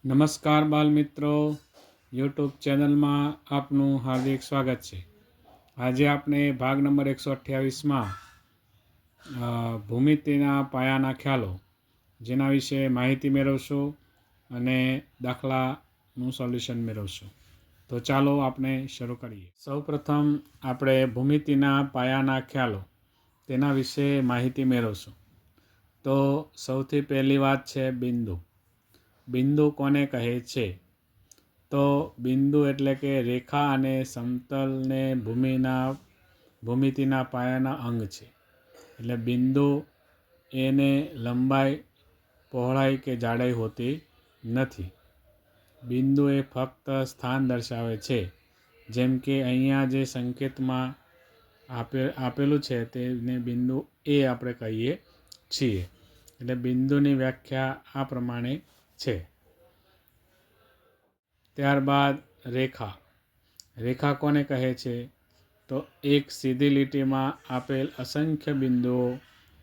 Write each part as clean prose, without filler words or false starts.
નમસ્કાર બાલ મિત્રો, યુટ્યુબ ચેનલમાં આપનું હાર્દિક સ્વાગત છે. આજે આપણે ભાગ નંબર 128માં ભૂમિતિના પાયાના ખ્યાલો જેના વિશે માહિતી મેળવશું અને દાખલાનું સોલ્યુશન મેળવશું. તો ચાલો આપણે શરૂ કરીએ. સૌપ્રથમ આપણે ભૂમિતિના પાયાના ખ્યાલો તેના વિશે માહિતી મેળવશું. તો સૌથી પહેલી વાત છે બિંદુ. બિંદુ કોને કહે છે? તો બિંદુ એટલે કે રેખા અને સમતલને ભૂમિતિના પાયાના અંગ છે. એટલે બિંદુ એને લંબાઈ, પહોળાઈ કે જાડાઈ હોતી નથી. બિંદુ એ ફક્ત સ્થાન દર્શાવે છે. જેમ કે અહીંયા જે સંકેતમાં આપેલું છે તેને બિંદુ એ આપણે કહીએ છીએ. એટલે બિંદુની વ્યાખ્યા આ પ્રમાણે છે. ત્યારબાદ રેખા. રેખા કોને કહે છે? તો એક સીધી લીટીમાં આપેલ અસંખ્ય બિંદુઓ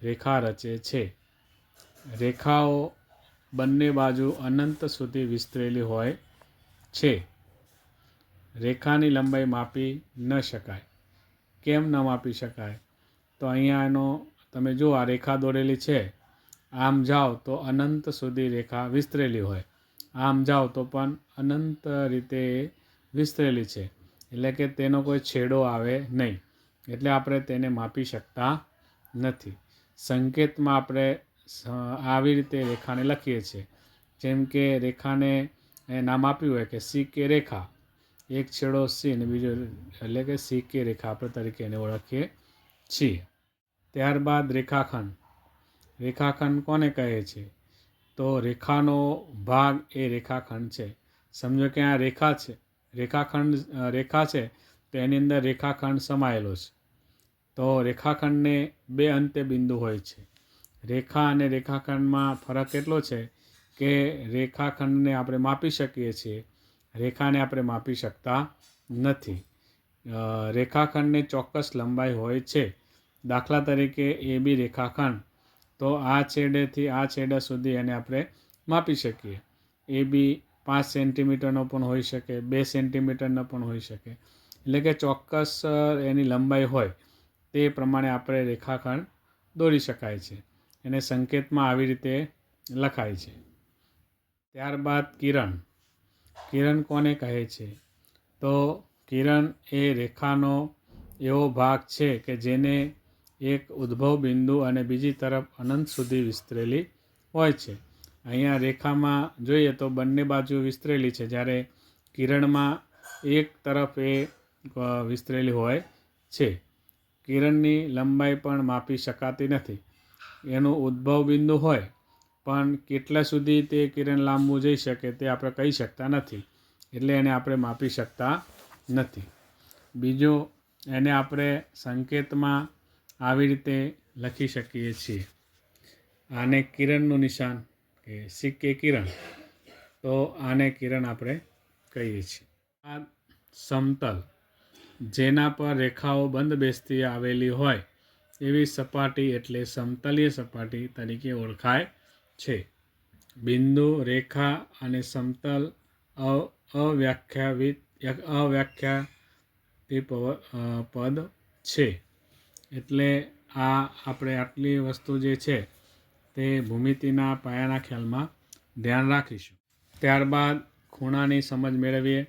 રેખા રચે છે. રેખાઓ બંને બાજુ અનંત સુધી વિસ્તરેલી હોય છે. રેખાની લંબાઈ માપી ન શકાય. કેમ ન માપી શકાય? તો અહીંયા એનો તમે જુઓ, આ રેખા દોરેલી છે. આમ જાઓ તો અનંત સુધી રેખા વિસ્તરેલી હોય, આમ જાઓ તો પણ અનંત રીતે વિસ્તરેલી છે. એટલે કે તેનો કોઈ છેડો આવે નહીં. એટલે આપણે તેને માપી શકતા નથી. સંકેતમાં આપણે આવી રીતે રેખાને લખીએ છીએ. જેમ કે રેખાને નામ આપ્યું હોય કે સી કે રેખા, એક છેડો સી અને બીજો એટલે કે સી કે રેખા આપણે તરીકે એને ઓળખીએ છીએ. ત્યારબાદ રેખાખંડ. રેખાખંડ કોને કહે છે? તો રેખાનો ભાગ એ રેખાખંડ છે. સમજો કે આ રેખા છે, રેખા છે તો એની અંદર રેખાખંડ સમાયેલો છે. તો રેખાખંડને બે અંત્ય બિંદુ હોય છે. રેખા અને રેખાખંડમાં ફરક એટલો છે કે રેખાખંડને આપણે માપી શકીએ છીએ, રેખાને આપણે માપી શકતા નથી. રેખાખંડને ચોક્કસ લંબાઈ હોય છે. દાખલા તરીકે એ બી રેખાખંડ, તો આ છેડેથી આ છેડા સુધી એને આપણે માપી શકીએ. એ બી 5 સેન્ટીમીટરનો પણ હોઈ શકે, 2 સેન્ટીમીટરનો પણ હોઈ શકે. એટલે કે ચોક્કસ એની લંબાઈ હોય તે પ્રમાણે આપણે રેખાખંડ દોરી શકાય છે. એને સંકેતમાં આવી રીતે લખાય છે. ત્યારબાદ કિરણ. કિરણ કોને કહે છે? તો કિરણ એ રેખાનો એવો ભાગ છે કે જેને એક ઉદ્ભવ બિંદુ અને બીજી તરફ અનંત સુધી વિસ્તરેલી હોય છે. અહીંયા રેખામાં જોઈએ તો બંને બાજુ વિસ્તરેલી છે, જ્યારે કિરણમાં એક તરફ એ વિસ્તરેલી હોય છે. કિરણની લંબાઈ પણ માપી શકાતી નથી. એનું ઉદ્ભવ બિંદુ હોય પણ કેટલા સુધી તે કિરણ લાંબુ જઈ શકે તે આપણે કહી શકતા નથી. એટલે એને આપણે માપી શકતા નથી. બીજું, એને આપણે સંકેતમાં આવી રીતે લખી શકીએ છીએ. આને કિરણનું નિશાન કે સિક્કે કિરણ, તો આને કિરણ આપણે કહીએ છીએ. આ સમતલ, જેના પર રેખાઓ બંધ બેસતી આવેલી હોય એવી સપાટી એટલે સમતલીય સપાટી તરીકે ઓળખાય છે. બિંદુ, રેખા અને સમતલ અવ્યાખ્યાયિત પદ છે. એટલે આ આપણે આટલી વસ્તુ જે છે તે ભૂમિતિના પાયાના ખ્યાલમાં ધ્યાન રાખીશું. ત્યારબાદ ખૂણાની સમજ મેળવીએ.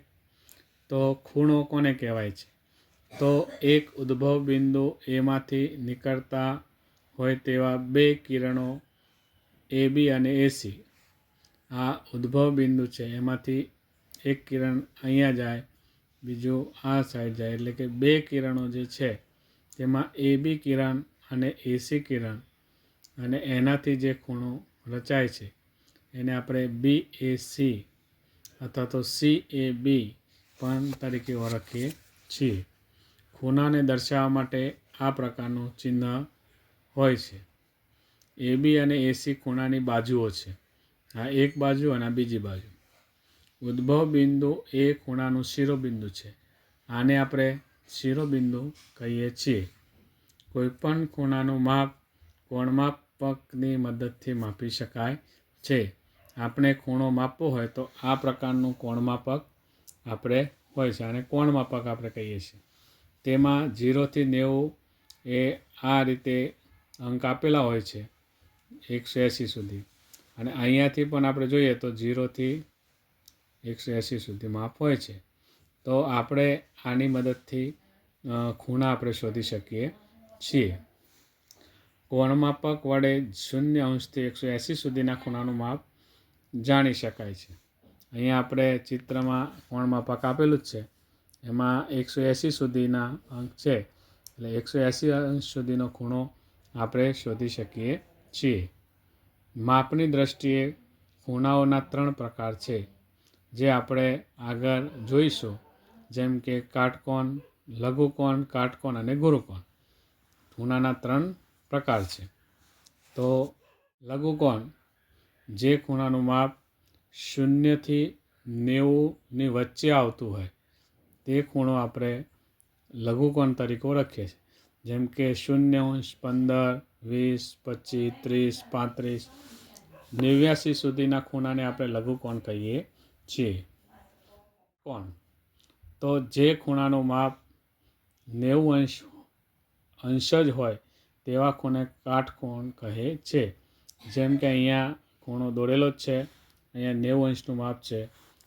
તો ખૂણો કોને કહેવાય છે? તો એક ઉદ્ભવ બિંદુ એમાંથી નીકળતા હોય તેવા બે કિરણો એ બી અને એસી. આ ઉદ્ભવ બિંદુ છે, એમાંથી એક કિરણ અહીંયા જાય, બીજું આ સાઈડ જાય. એટલે કે બે કિરણો જે છે તેમાં એ બી કિરણ અને એસી કિરણ, અને એનાથી જે ખૂણો રચાય છે એને આપણે બી એ સી અથવા તો સી એ બી પણ તરીકે ઓળખીએ છીએ. ખૂણાને દર્શાવવા માટે આ પ્રકારનું ચિહ્ન હોય છે. એ બી અને એસી ખૂણાની બાજુઓ છે. આ એક બાજુ અને આ બીજી બાજુ. ઉદ્ભવ બિંદુ એ ખૂણાનું શિરોબિંદુ છે. આને આપણે શિરોબિંદુ કહીએ છીએ. કોઈપણ ખૂણાનું માપ કોણમાપકની મદદથી માપી શકાય છે. આપણે ખૂણો માપવો હોય તો આ પ્રકારનું કોણ માપક આપણે હોય છે અને કોણ માપક આપણે કહીએ છીએ. તેમાં 0 થી 90 એ આ રીતે અંક આપેલા હોય છે 180 સુધી, અને અહીંયાથી પણ આપણે જોઈએ તો 0 થી 180 સુધી માપ હોય છે. તો આપણે આની મદદથી ખૂણા આપણે શોધી શકીએ છીએ. કોણ માપક વડે 0 અંશથી 180 સુધીના ખૂણાનું માપ જાણી શકાય છે. અહીંયા આપણે ચિત્રમાં કોણ માપક આપેલું જ છે, એમાં 180 સુધીના અંક છે, એટલે 180 અંશ સુધીનો ખૂણો આપણે શોધી શકીએ છીએ. માપની દ્રષ્ટિએ ખૂણાઓના 3 પ્રકાર છે, જે આપણે આગળ જોઈશું, જેમ કે કાટકોણ, લઘુકોણ, કાટકોણ અને ગુરુકોણ. ખૂણાના 3 પ્રકાર છે. તો લઘુકોણ, જે ખૂણાનું માપ 0 થી 90ની વચ્ચે આવતું હોય તે ખૂણો આપણે લઘુકોણ તરીકે ઓળખીએ છીએ. જેમ કે 0 અંશ, 15, 20, 25, 30, 35, 89 સુધીના ખૂણાને આપણે લઘુકોણ કહીએ છીએ. કોણ, તો જે ખૂણાનું માપ 90 અંશ જ હોય તેવા ખૂણે કાટકોણ કહે છે. જેમ કે અહીંયા ખૂણો દોરેલો જ છે, અહીંયા 90 અંશનું માપ છે,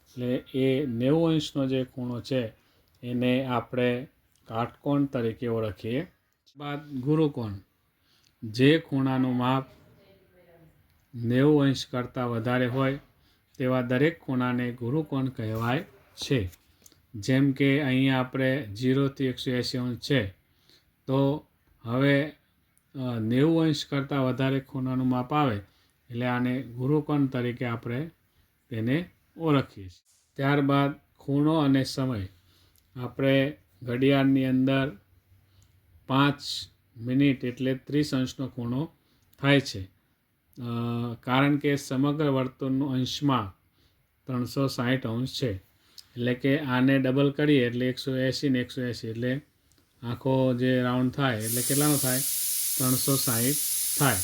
એટલે એ 90 અંશનો જે ખૂણો છે એને આપણે કાટકોણ તરીકે ઓળખીએ. બાદ ગુરુકોણ, જે ખૂણાનું માપ 90 અંશ કરતાં વધારે હોય તેવા દરેક ખૂણાને ગુરુકોણ કહેવાય છે. જેમ કે અહીંયા આપણે 0 થી 180 અંશ છે, તો હવે 90 અંશ કરતાં વધારે ખૂણાનું માપ આવે એટલે આને ગુરુકોણ તરીકે આપણે તેને ઓળખીએ છીએ. ત્યારબાદ ખૂણો અને સમય. આપણે ઘડિયાળની અંદર 5 મિનિટ એટલે 30 અંશનો ખૂણો થાય છે, કારણ કે સમગ્ર વર્તુળનું અંશમાં 360 અંશ છે. એટલે કે આને ડબલ કરીએ એટલે 180 ને 180 એટલે આખો જે રાઉન્ડ થાય એટલે કેટલાનો થાય? 360 થાય.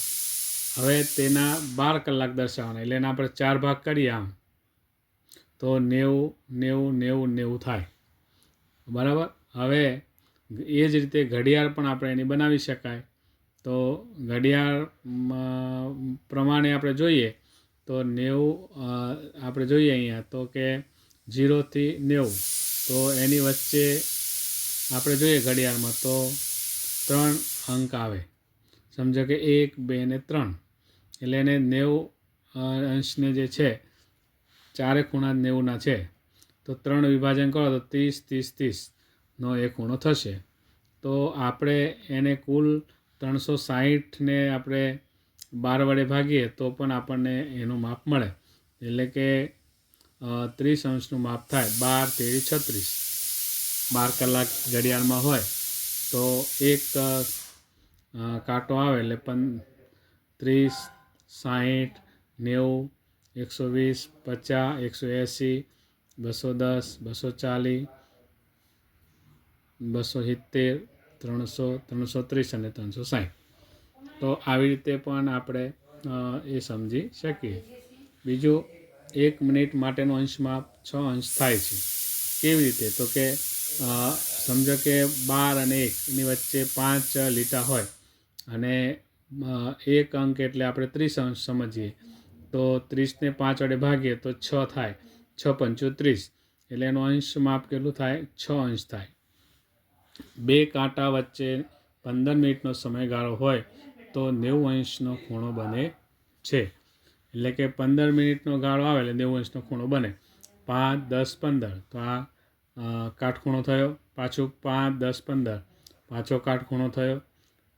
હવે તેના 12 કલાક દર્શાવવાના, એટલે એના આપણે 4 ભાગ કરીએ આમ તો 90, 90, 90, 90 થાય. બરાબર. હવે એ જ રીતે ઘડિયાળ પણ આપણે એની બનાવી શકાય. તો ઘડિયાળ પ્રમાણે આપણે જોઈએ તો 90 આપણે જોઈએ અહીંયા તો કે 0 થી 90, તો એની વચ્ચે આપણે જોઈએ ઘડિયાળમાં તો 3 અંક આવે. સમજો કે 1, 2 ને 3, એટલે એને 90 અંશને જે છે, ચારે ખૂણા 90ના છે, તો 3 વિભાજન કરો તો 30, 30, 30નો એ ખૂણો થશે. તો આપણે એને કુલ 360ને આપણે 12 વડે ભાગીએ તો પણ આપણને એનું માપ મળે. એટલે કે 30 અંશનું માપ થાય. 12, 13, 36. 12 કલાક ઘડિયાળમાં હોય તો એક કાંટો આવે એટલે 30, 60, 90, 120, 50, 180, 210, 240, 270, 300, 330 અને 360. તો આવી રીતે પણ આપણે એ સમજી શકીએ. બીજું, 1 મિનિટ માટેનો અંશ માપ 6 અંશ થાય છે. કેવી રીતે? તો કે સમજો કે 12 અને 1 એની વચ્ચે 5 લીટા હોય અને એક અંક એટલે આપણે 30 અંશ સમજીએ, તો 30ને 5 વડે ભાગીએ તો 6 થાય. 6 પંચું 30, એટલે એનું અંશ માપ કેટલું થાય? 6 અંશ થાય. 2 કાંટા વચ્ચે 15 મિનિટનો સમયગાળો હોય તો 90 અંશનો ખૂણો બને છે. એટલે કે 15 મિનિટનો ગાળો આવે એટલે 90 અંશનો ખૂણો બને. 5, 10, 15, તો આ કાટખૂણો થયો. પાછું 5, 10, 15, પાછો કાટખૂણો થયો.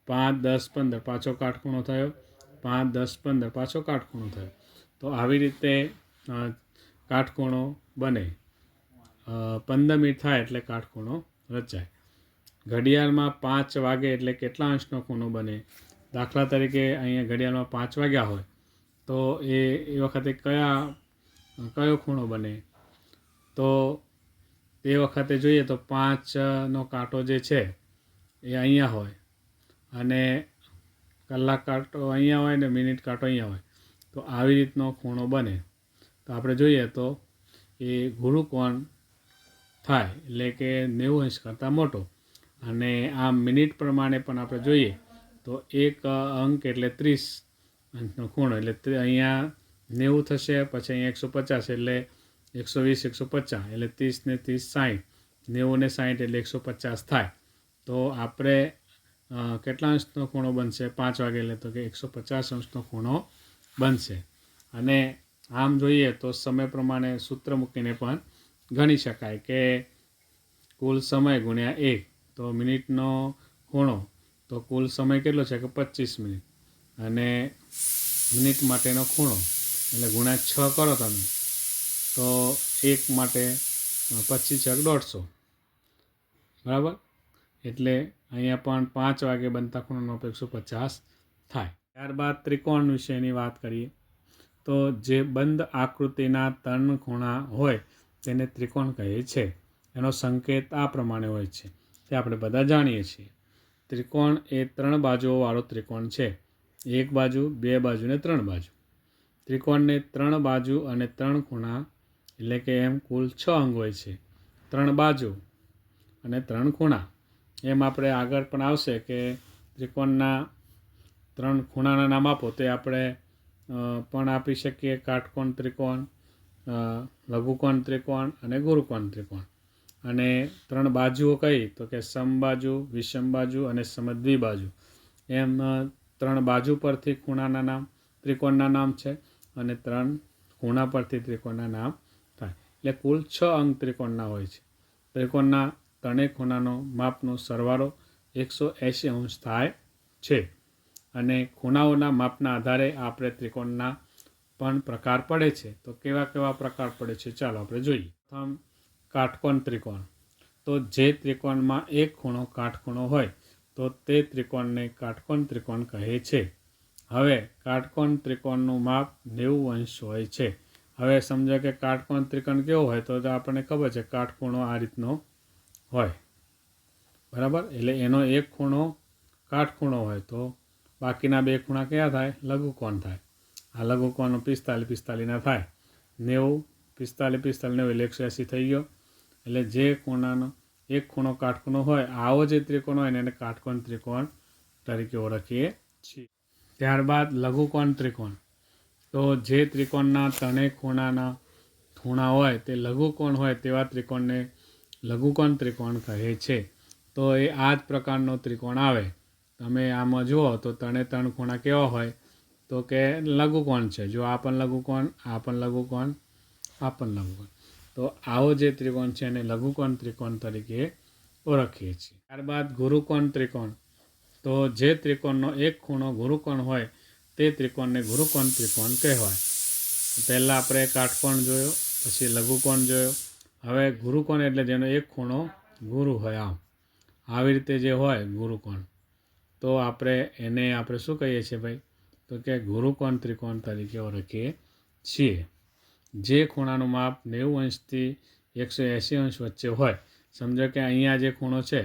5, 10, 15, પાછો કાટખૂણો થયો. 5, 10, 15, પાછો કાટખૂણો થયો. તો આવી રીતે કાટખૂણો બને. 15 મિનિટ થાય એટલે કાટખૂણો રચાય. ઘડિયાળમાં 5 વાગે એટલે કેટલા અંશનો ખૂણો બને? દાખલા તરીકે અહીંયા ઘડિયાળમાં 5 વાગ્યા હોય તો એ વખતે કયો ખૂણો બને? તો તે વખતે જોઈએ તો 5નો કાંટો જે છે એ અહીંયા હોય અને કલાક કાંટો અહીંયા હોય ને મિનિટ કાંટો અહીંયા હોય, તો આવી રીતનો ખૂણો બને. તો આપણે જોઈએ તો એ ગુરુકોણ થાય, એટલે કે 90 અંશ કરતાં મોટો. અને આ મિનિટ પ્રમાણે પણ આપણે જોઈએ તો એક અંક એટલે 30 અંશનો ખૂણો, એટલે અહીંયા 90 થશે, પછી અહીંયા 150 એટલે 120 150 એટલે 30 ને 30 60, 90 ને 60 એટલે 150 થાય. તો આપણે કેટલા અંશનો ખૂણો બનશે 5 વાગે, એટલે તો કે 150 અંશનો ખૂણો બનશે. અને આમ જોઈએ તો સમય પ્રમાણે સૂત્ર મૂકીને પણ ગણી શકાય કે કુલ સમય ગુણ્યા 1, તો મિનિટનો ખૂણો, તો કુલ સમય કેટલો છે કે 25 મિનિટ, અને મિનિટ માટેનો ખૂણો એટલે ગુણ્યા 6 કરો તમે, તો 1 માટે 25 × 150, બરાબર. એટલે અહીંયા પણ 5 વાગે બનતા ખૂણાનો 150 થાય. ત્યારબાદ ત્રિકોણ વિશેની વાત કરીએ તો જે બંધ આકૃતિના 3 ખૂણા હોય તેને ત્રિકોણ કહે છે. એનો સંકેત આ પ્રમાણે હોય છે, તે આપણે બધા જાણીએ છીએ. ત્રિકોણ એ 3 બાજુઓવાળો ત્રિકોણ છે. 1 બાજુ, 2 બાજુ ને 3 બાજુ. ત્રિકોણને 3 બાજુ અને 3 ખૂણા, એટલે કે એમ કુલ 6 અંગ હોય છે. 3 બાજુ અને 3 ખૂણા, એમ આપણે આગળ પણ આવશે કે ત્રિકોણના 3 ખૂણાના નામ આપો તે આપણે પણ આપી શકીએ. કાટકોણ ત્રિકોણ, લઘુકોણ ત્રિકોણ અને ગુરુકોણ ત્રિકોણ. અને 3 બાજુઓ કઈ, તો કે સમબાજુ, વિષમબાજુ અને સમદ્વિબાજુ. એમ 3 બાજુ પરથી ખૂણાના નામ ત્રિકોણના નામ છે, અને 3 ખૂણા પરથી ત્રિકોણના નામ થાય. એટલે કુલ 6 અંગ ત્રિકોણના હોય છે. ત્રિકોણના 3 ખૂણાનો માપનો સરવાળો 180 અંશ થાય છે. અને ખૂણાઓના માપના આધારે આપણે ત્રિકોણના પણ પ્રકાર પડે છે. તો કેવા કેવા પ્રકાર પડે છે ચાલો આપણે જોઈએ. પ્રથમ કાટકોણ ત્રિકોણ. તો જે ત્રિકોણમાં એક ખૂણો કાટખૂણો હોય તો તે ત્રિકોણને કાટકોણ ત્રિકોણ કહે છે. હવે કાટકોણ ત્રિકોણનું માપ 90 અંશ હોય છે. હવે સમજો કે કાટકોણ ત્રિકોણ કેવો હોય, તો આપણને ખબર છે કાટખૂણો આ રીતનો હોય, બરાબર. એટલે એનો એક ખૂણો કાટખૂણો હોય તો બાકીના 2 ખૂણા કયા થાય, લઘુકોણ થાય. આ લઘુકોણ 45 45 થાય, 90 45 45 90 એટલે 180 થઈ ગયો. એટલે જે ખૂણાનો એક ખૂણો કાટખૂણો હોય આવો જે ત્રિકોણ હોય ને એને કાટકોણ ત્રિકોણ તરીકે ઓળખીએ છીએ. ત્યારબાદ લઘુકોણ ત્રિકોણ. તો જે ત્રિકોણના 3 ખૂણાના ખૂણા હોય તે લઘુકોણ હોય તેવા ત્રિકોણને લઘુકોણ ત્રિકોણ કહે છે. તો એ આ જ પ્રકારનો ત્રિકોણ આવે. તમે આમાં જુઓ તો 3 ખૂણા કેવા હોય, તો કે લઘુકોણ છે. જો આ પણ લઘુકોણ, આ પણ લઘુકોણ, આ પણ લઘુકોણ. તો આવો જે ત્રિકોણ છે એને લઘુકોણ ત્રિકોણ તરીકે ઓળખીએ છીએ. ત્યારબાદ ગુરુકોણ ત્રિકોણ. તો જે ત્રિકોણનો એક ખૂણો ગુરુકોણ હોય તે ત્રિકોણને ગુરુકોણ ત્રિકોણ કહેવાય. પહેલાં આપણે કાટકોણ જોયો, પછી લઘુકોણ જોયો. હવે ગુરુકોણ એટલે જેનો એક ખૂણો ગુરુ હોય. આવી રીતે જે હોય ગુરુકોણ, તો એને આપણે શું કહીએ છીએ ભાઈ, તો કે ગુરુકોણ ત્રિકોણ તરીકે ઓળખીએ છીએ. જે ખૂણાનું માપ 90 અંશથી 180 અંશ વચ્ચે હોય. સમજો કે અહીંયા જે ખૂણો છે,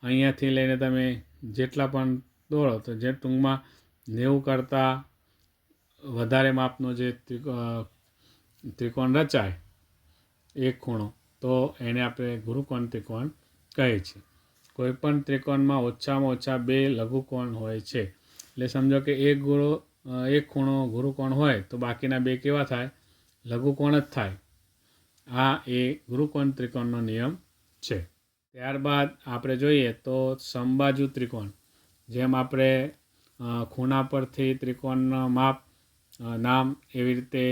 અહીંયાથી લઈને તમે જેટલા પણ દોડો તો જે ટૂંકમાં 90 કરતાં વધારે માપનો જે ત્રિકોણ રચાય એક ખૂણો, તો એને આપણે ગુરુકોણ ત્રિકોણ કહે છે. કોઈપણ ત્રિકોણમાં ઓછામાં ઓછા 2 લઘુકોણ હોય છે. એટલે સમજો કે એક ખૂણો ગુરુકોણ હોય તો બાકીના 2 કેવા થાય, લઘુકોણ જ થાય. આ એ ગુરુકોણ ત્રિકોણનો નિયમ છે. ત્યારબાદ આપણે જોઈએ તો સમબાજુ ત્રિકોણ. જેમ આપણે ખૂણા પરથી ત્રિકોણના માપ નામ, એવી રીતે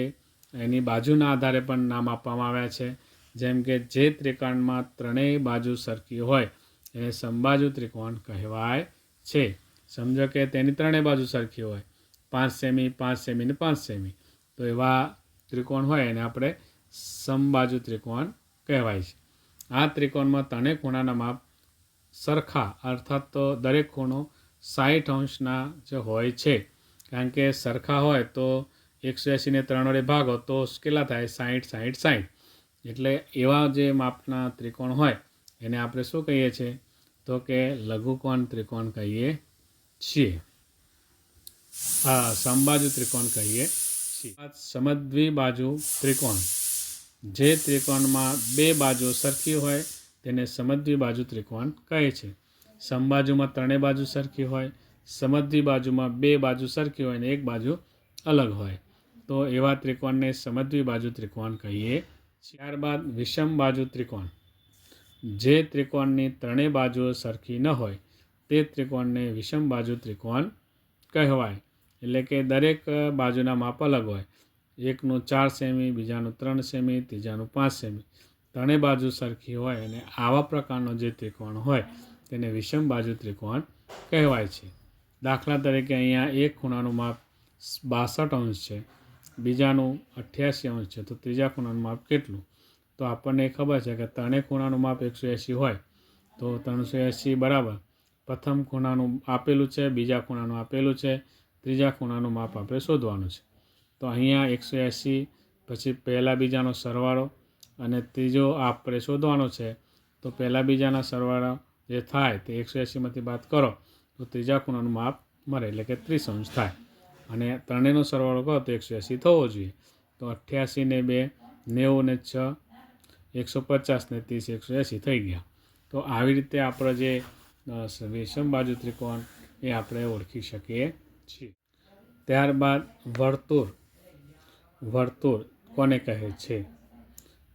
એની બાજુના આધારે પણ નામ આપવામાં આવ્યા છે. જેમ કે જે ત્રિકોણમાં 3 બાજુ સરખી હોય એને સમબાજુ ત્રિકોણ કહેવાય છે. સમજો કે તેની 3 બાજુ સરખી હોય, 5 સેમી 5 સેમી ને 5 સેમી, તો એવા ત્રિકોણ હોય એને આપણે સમબાજુ ત્રિકોણ કહેવાય છે. આ ત્રિકોણમાં 3 ખૂણાના માપ સરખા, અર્થાત તો દરેક ખૂણો 60 અંશના જે હોય છે. કારણ કે સરખા હોય તો 180 ને 3 વડે ભાગો તો કેટલા થાય, 60 60 60. એટલે એવા જે માપના ત્રિકોણ હોય એને આપણે શું કહીએ છીએ, તો કે લઘુકોણ ત્રિકોણ કહીએ છીએ. સમબાજુ ત્રિકોણ કહીએ છીએ। સમદ્વિબાજુ ત્રિકોણ, જે ત્રિકોણમાં બે બાજુ સરખી હોય તેને સમદ્વિબાજુ ત્રિકોણ કહે છે. સમબાજુમાં ત્રણેય બાજુ સરખી હોય, સમદ્વિબાજુમાં બે બાજુ સરખી હોય અને એક બાજુ અલગ હોય તો એવા ત્રિકોણને સમદ્વિબાજુ ત્રિકોણ કહીએ છીએ. ત્યારબાદ વિષમ બાજુ ત્રિકોણ, જે ત્રિકોણની ત્રણેય બાજુઓ સરખી ન હોય તે ત્રિકોણને વિષમ બાજુ ત્રિકોણ કહેવાય. એટલે કે દરેક બાજુના માપ અલગ હોય, એકનું 4 સેમી, બીજાનું 3 સેમી, ત્રીજાનું 5 સેમી, ત્રણેય બાજુ સરખી હોય અને આવા પ્રકારનો જે ત્રિકોણ હોય તેને વિષમ બાજુ ત્રિકોણ કહેવાય છે. દાખલા તરીકે અહીંયા એક ખૂણાનું માપ 62 છે, બીજાનું 88 છે, તો ત્રીજા ખૂણાનું માપ કેટલું? તો આપણને ખબર છે કે ત્રણેય ખૂણાનું માપ 180 હોય તો 380 બરાબર પ્રથમ ખૂણાનું આપેલું છે, બીજા ખૂણાનું આપેલું છે, ત્રીજા ખૂણાનું માપ આપણે શોધવાનું છે. તો અહીંયા 180 પછી પહેલાં બીજાનો સરવાળો અને ત્રીજો આપણે શોધવાનો છે. તો પહેલાં બીજાના સરવાળા જે થાય તે 180માંથી બાદ કરો તો ત્રીજા ખૂણાનું માપ મળે એટલે કે 30° થાય અને ત્રણેયનો સરવાળો કરો તો 180 થવો જોઈએ. તો 88 ને 2 90 ને 6 150 ને 30 180 થઈ ગયા. તો આવી રીતે આપણે જે વિષમ બાજુ ત્રિકોણ એ આપણે ઓળખી શકીએ છીએ. ત્યારબાદ વર્તુળ. વર્તુળ કોને કહે છે?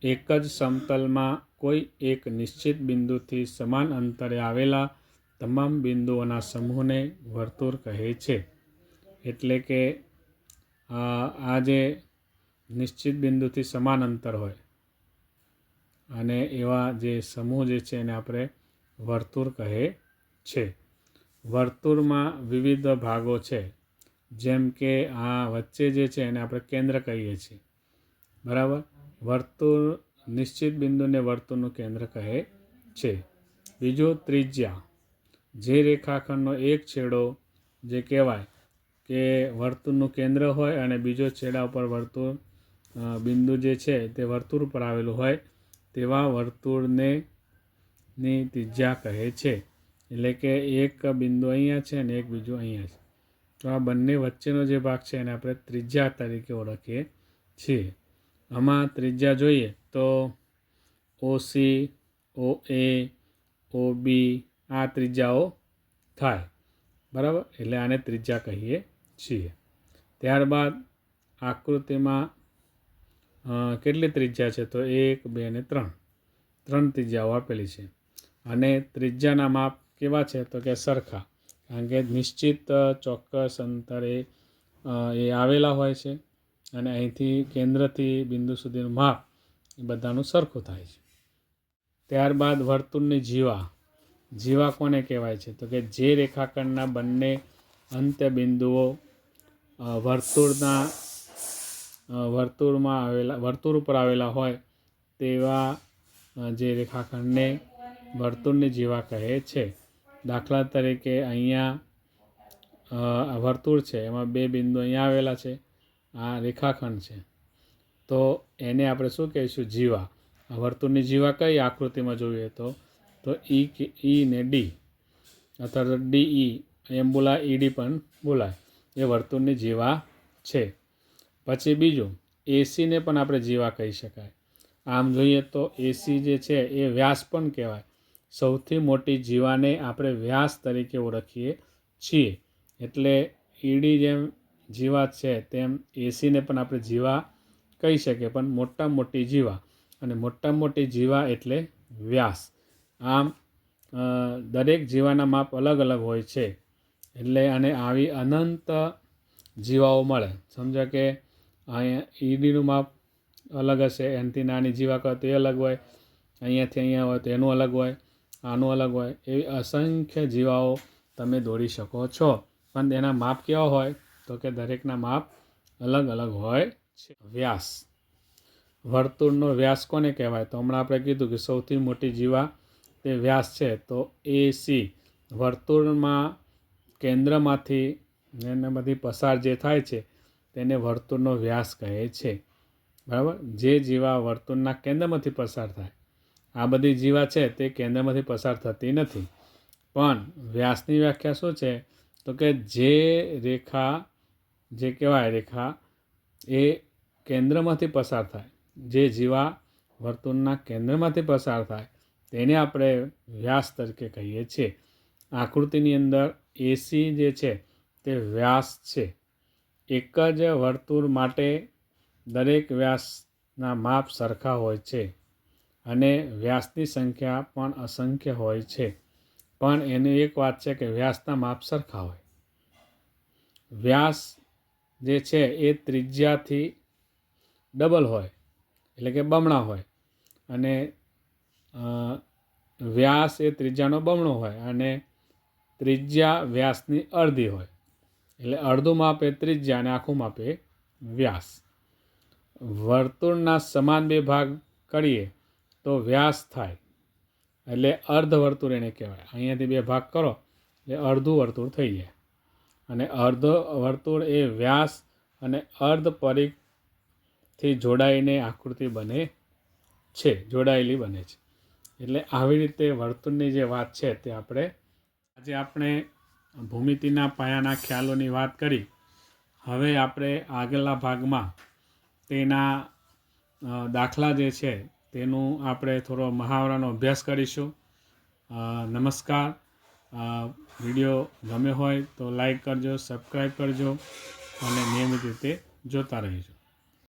એક જ સમતલમાં કોઈ એક નિશ્ચિત બિંદુથી સમાન અંતરે આવેલા તમામ બિંદુઓના સમૂહને વર્તુળ કહે છે. એટલે કે આ જે નિશ્ચિત બિંદુથી સમાન અંતર હોય અને એવા જે સમૂહ જે છે એને આપણે વર્તુળ કહે છે. વર્તુળમાં વિવિધ ભાગો છે, જેમ કે આ વચ્ચે જે છે એને આપણે કેન્દ્ર કહીએ છીએ, બરાબર. વર્તુળ નિશ્ચિત બિંદુને વર્તુળનું કેન્દ્ર કહે છે. બીજું ત્રિજ્યા, જે રેખાખંડનો એક છેડો જે કહેવાય કે વર્તુળનું કેન્દ્ર હોય અને બીજો છેડા ઉપર વર્તુળ બિંદુ જે છે તે વર્તુળ પર આવેલું હોય તેવા વર્તુળને ની ત્રિજ્યા કહે છે. એટલે કે એક બિંદુ અહીંયા છે અને એક બીજું અહીંયા છે, તો આ બંને વચ્ચેનો જે ભાગ છે એને આપણે ત્રિજ્યા તરીકે ઓળખીએ છીએ. આમાં ત્રિજ્યા જોઈએ તો OC, OA, OB આ ત્રિજ્યાઓ થાય, બરાબર. એટલે આને ત્રિજ્યા કહીએ છીએ. ત્યારબાદ આકૃતિમાં કેટલી ત્રિજ્યા છે? તો 1, 2 અને 3 ત્રિજ્યાઓ આપેલી છે અને ત્રિજ્યાના માપ કેવા છે? તો કે સરખા, કારણ કે નિશ્ચિત ચોક્કસ અંતરે એ આવેલા હોય છે અને અહીંથી કેન્દ્રથી બિંદુ સુધીનું માપ એ બધાનું સરખું થાય છે. ત્યારબાદ વર્તુળની જીવા. જીવા કોને કહેવાય છે? તો કે જે રેખાખંડના બંને અંત્ય બિંદુઓ વર્તુળમાં આવેલા વર્તુળ ઉપર આવેલા હોય તેવા જે રેખાખંડને વર્તુળની જીવા કહે છે. દાખલા તરીકે અહીંયા વર્તુળ છે, એમાં બે બિંદુ અહીંયા આવેલા છે, આ રેખાખંડ છે, તો એને આપણે શું કહીશું? જીવા. આ વર્તુળની જીવા કઈ આકૃતિમાં જોઈએ તો E ને D અથવા તો DE એમ બોલાય, ED પણ બોલાય, એ વર્તુળની જીવા છે. પછી બીજું AC ને પણ આપણે જીવા કહી શકાય. આમ જોઈએ તો AC જે છે એ વ્યાસ પણ કહેવાય. સૌથી મોટી જીવાને આપણે વ્યાસ તરીકે ઓળખીએ છીએ. એટલે ED જેમ જીવા છે તેમ ACને પણ આપણે જીવા કહી શકીએ, પણ મોટામાં મોટી જીવા, અને મોટામાં મોટી જીવા એટલે વ્યાસ. આમ દરેક જીવાના માપ અલગ અલગ હોય છે, એટલે અને આવી અનંત જીવાઓ મળે. સમજો કે અહીંયા EDનું માપ અલગ હશે, એનાથી નાની જીવા કહો તો એ અલગ હોય, અહીંયાથી અહીંયા હોય તો એનું અલગ હોય, આનું અલગ હોય. એવી અસંખ્ય જીવાઓ તમે દોરી શકો છો, પણ એના માપ કેવા હોય? તો કે દરેકના માપ અલગ અલગ હોય છે. વ્યાસ. વર્તુળનો વ્યાસ કોને કહેવાય? તો હમણાં આપણે કીધું કે સૌથી મોટી જીવા તે વ્યાસ છે, તો AC. વર્તુળમાં કેન્દ્રમાંથી એને બધી પસાર જે થાય છે તેને વર્તુળનો વ્યાસ કહે છે, બરાબર. જે જીવા વર્તુળના કેન્દ્રમાંથી પસાર થાય, આ બધી જીવા છે તે કેન્દ્રમાંથી પસાર થતી નથી. પણ વ્યાસની વ્યાખ્યા શું છે? તો કે જે રેખા જે કહેવાય રેખા એ કેન્દ્રમાંથી પસાર થાય, જે જીવા વર્તુળના કેન્દ્રમાંથી પસાર થાય તેને આપણે વ્યાસ તરીકે કહીએ છીએ. આકૃતિની અંદર એસી જે છે તે વ્યાસ છે. એક જ વર્તુળ માટે દરેક વ્યાસના માપ સરખા હોય છે અને વ્યાસની સંખ્યા પણ અસંખ્ય હોય છે, પણ એની એક વાત છે કે વ્યાસના માપ સરખા હોય. વ્યાસ જે છે એ ત્રિજ્યાથી ડબલ હોય, એટલે કે બમણા હોય, અને વ્યાસ એ ત્રિજ્યાનો બમણો હોય અને ત્રિજ્યા વ્યાસની અડધી હોય. એટલે અડધું માપ એ ત્રિજ્યા અને આખું માપ એ વ્યાસ. વર્તુળના સમાન બે ભાગ કરીએ તો વ્યાસ થાય, એટલે અર્ધ વર્તુળ એને કહેવાય. અહીંયાથી બે ભાગ કરો એટલે અડધું વર્તુળ થઈ જાય, અને અર્ધ વર્તુળ એ વ્યાસ અને અર્ધ પરિઘથી જોડાઈને આકૃતિ બને છે, જોડાયેલી બને છે. એટલે આવી રીતે વર્તુળની જે વાત છે તે આપણે ભૂમિતિના પાયાના ખ્યાલોની વાત કરી. હવે આપણે આગળના ભાગમાં તેના દાખલા જે છે તેનું આપણે થોડો મહાવરાનો અભ્યાસ કરીશું. નમસ્કાર. વિડીયો ગમ્યો હોય તો લાઈક કરજો, સબસ્ક્રાઈબ કરજો અને નિયમિત રીતે જોતા રહેજો.